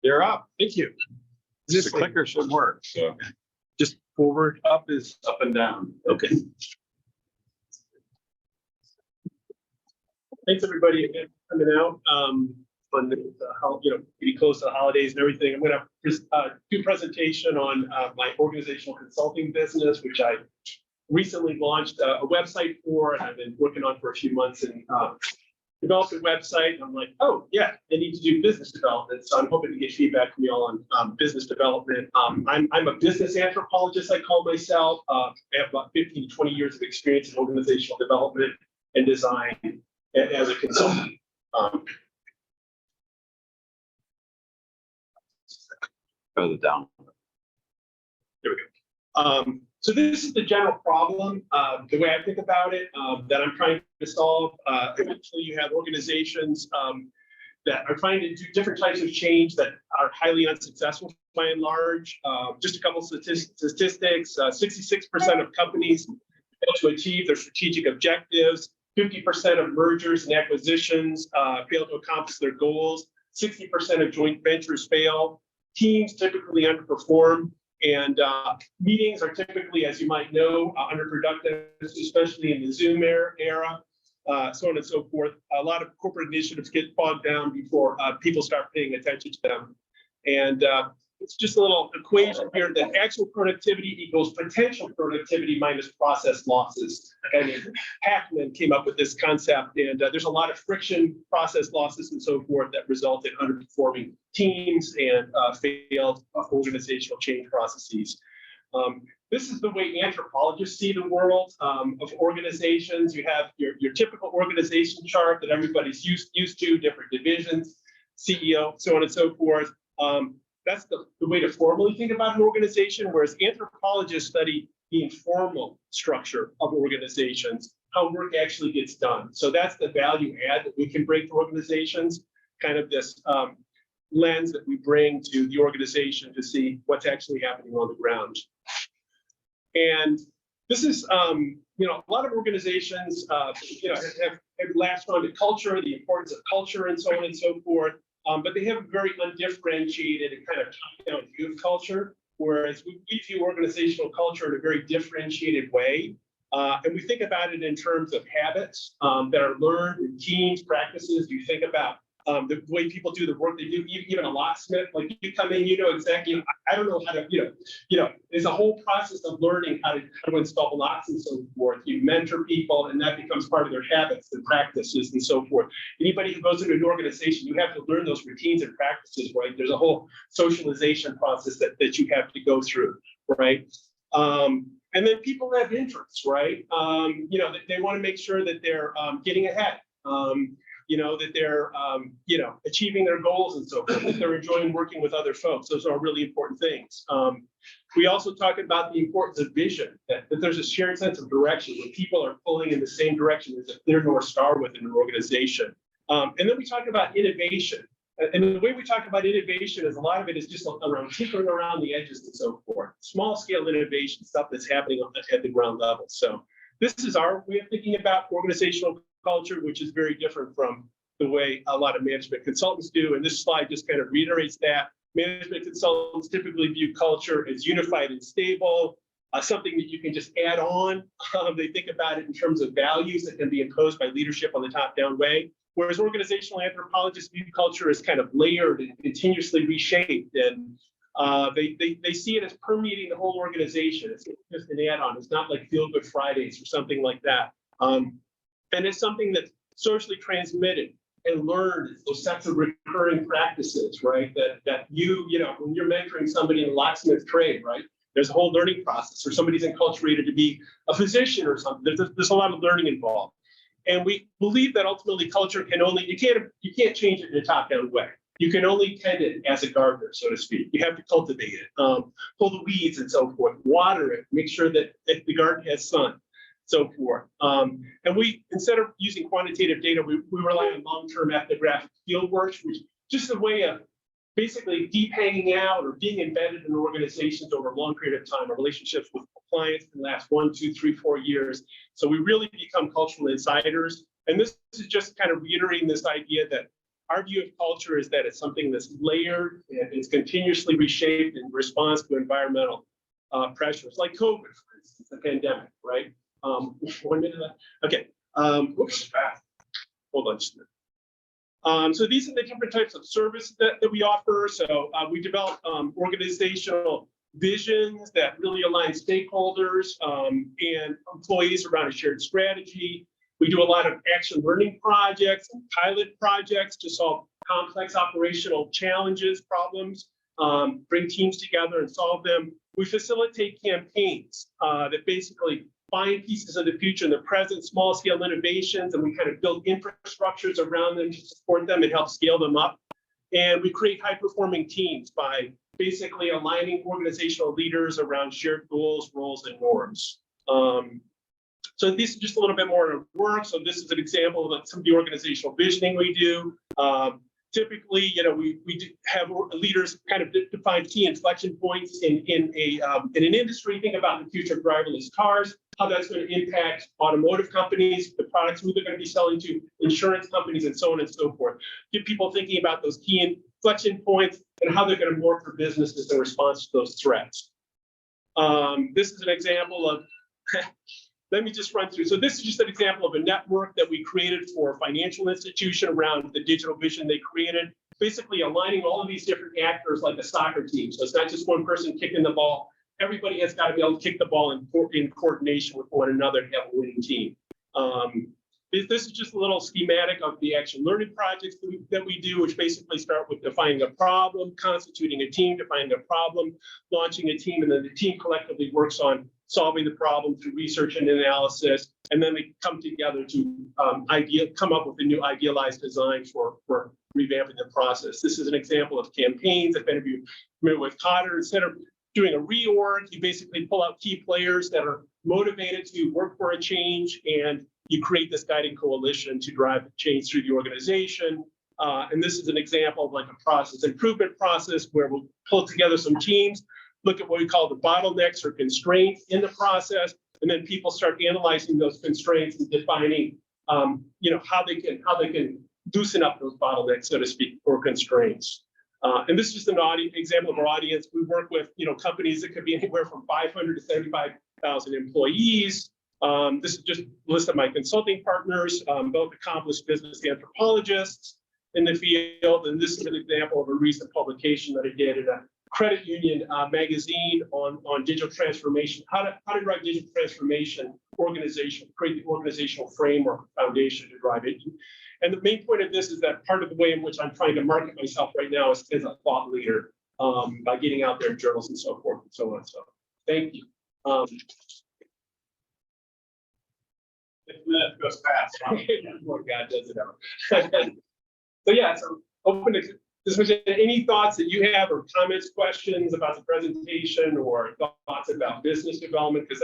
You're up. Thank you. The clicker should work. So Just forward. up is up and down. Okay. Thanks everybody again for coming out. On the getting close to the holidays and everything. I'm going to do a presentation on my organizational consulting business, which I recently launched a website for, and I've been working on for a few months, and developed a website. And I'm like, oh yeah, I need to do business development. So I'm hoping to get feedback from you all on business development. I'm a business anthropologist, I call myself. I have about 15 to 20 years of experience in organizational development and design as a consultant. Further down. There we go. So this is the general problem, the way I think about it, that I'm trying to solve. Eventually, you have organizations that are trying to do different types of change that are highly unsuccessful by and large. Just a couple statistics, 66% of companies fail to achieve their strategic objectives, 50% of mergers and acquisitions fail to accomplish their goals, 60% of joint ventures fail, teams typically underperform, and meetings are typically, as you might know, underproductive, especially in the Zoom era, so on and so forth. A lot of corporate initiatives get bogged down before people start paying attention to them. And it's just a little equation here that actual productivity equals potential productivity minus process losses. And Hackman came up with this concept, and there's a lot of friction, process losses, and so forth that result in underperforming teams and failed organizational change processes. This is the way anthropologists see the world of organizations. You have your typical organization chart that everybody's used to, different divisions, CEO, so on and so forth. That's the way to formally think about an organization, whereas anthropologists study the informal structure of organizations, how work actually gets done. So that's the value add that we can bring to organizations, kind of this lens that we bring to the organization to see what's actually happening on the ground. And this is, a lot of organizations, have latched on to culture, the importance of culture, and so on and so forth. But they have a very undifferentiated and kind of top-down view of culture, whereas we view organizational culture in a very differentiated way. And we think about it in terms of habits that are learned, routines, practices. You think about the way people do the work they do, even a locksmith, like you come in, you know exactly, I don't know how to, there's a whole process of learning how to install locks and so forth. You mentor people, and that becomes part of their habits and practices and so forth. Anybody who goes into an organization, you have to learn those routines and practices, right? There's a whole socialization process that you have to go through, right? And then people have interests, right? They want to make sure that they're getting ahead. That they're, achieving their goals and so forth, that they're enjoying working with other folks. Those are really important things. We also talk about the importance of vision, that there's a shared sense of direction where people are pulling in the same direction as a clear North Star within an organization. And then we talk about innovation. And the way we talk about innovation is a lot of it is just around tinkering around the edges and so forth. Small scale innovation, stuff that's happening at the ground level. So this is our way of thinking about organizational culture, which is very different from the way a lot of management consultants do. And this slide just kind of reiterates that. Management consultants typically view culture as unified and stable, something that you can just add on. They think about it in terms of values that can be imposed by leadership on the top-down way, whereas organizational anthropologists view culture as kind of layered and continuously reshaped. And they see it as permeating the whole organization. It's just an add-on. It's not like Feel Good Fridays or something like that. And it's something that's socially transmitted and learned, those sets of recurring practices, right? That when you're mentoring somebody in the locksmith trade, right? There's a whole learning process, or somebody's enculturated to be a physician or something. There's a lot of learning involved. And we believe that ultimately culture you can't change it in a top-down way. You can only tend it as a gardener, so to speak. You have to cultivate it, pull the weeds and so forth, water it, make sure that the garden has sun, so forth. And we, instead of using quantitative data, we rely on long-term ethnographic field work, which is just a way of basically deep hanging out or being embedded in organizations over a long period of time. Our relationships with clients can last 1, 2, 3, 4 years. So we really become cultural insiders. And this is just kind of reiterating this idea that our view of culture is that it's something that's layered and it's continuously reshaped in response to environmental pressures, like COVID, for instance, the pandemic, right? 1 minute left. Okay. Oops. Hold on just a minute. So these are the different types of service that we offer. So we develop organizational visions that really align stakeholders and employees around a shared strategy. We do a lot of action learning projects and pilot projects to solve complex operational challenges, problems, bring teams together and solve them. We facilitate campaigns that basically find pieces of the future in the present, small scale innovations, and we kind of build infrastructures around them to support them and help scale them up. And we create high performing teams by basically aligning organizational leaders around shared goals, roles, and norms. So this is just a little bit more of work. So this is an example of some of the organizational visioning we do. Typically, we do have leaders kind of define key inflection points in an industry. Think about the future of driverless cars, how that's going to impact automotive companies, the products who they're going to be selling to, insurance companies, and so on and so forth. Get people thinking about those key inflection points and how they're going to work for businesses in response to those threats. This is an example of. Let me just run through. So this is just an example of a network that we created for a financial institution around the digital vision they created, basically aligning all of these different actors like a soccer team. So it's not just one person kicking the ball. Everybody has got to be able to kick the ball in coordination with one another to have a winning team. This is just a little schematic of the action learning projects that we do, which basically start with defining a problem, constituting a team, defining a problem, launching a team, and then the team collectively works on solving the problem through research and analysis, and then they come together to come up with a new idealized design for revamping the process. This is an example of campaigns. If any of you are familiar with Cotter, instead of doing a reorg, you basically pull out key players that are motivated to work for a change, and you create this guiding coalition to drive change through the organization. And this is an example of like a process improvement process where we'll pull together some teams, look at what we call the bottlenecks or constraints in the process, and then people start analyzing those constraints and defining, how they can loosen up those bottlenecks, so to speak, or constraints. And this is just an example of our audience. We work with, companies that could be anywhere from 500 to 75,000 employees. This is just a list of my consulting partners, both accomplished business anthropologists in the field. And this is an example of a recent publication that I did in a credit union magazine on digital transformation, how to drive digital transformation organization, create the organizational framework foundation to drive it. And the main point of this is that part of the way in which I'm trying to market myself right now is as a thought leader by getting out there in journals and so forth and so on. So thank you. 6 minutes goes fast. More God does it ever. So yeah, so open to any thoughts that you have or comments, questions about the presentation or thoughts about business development, because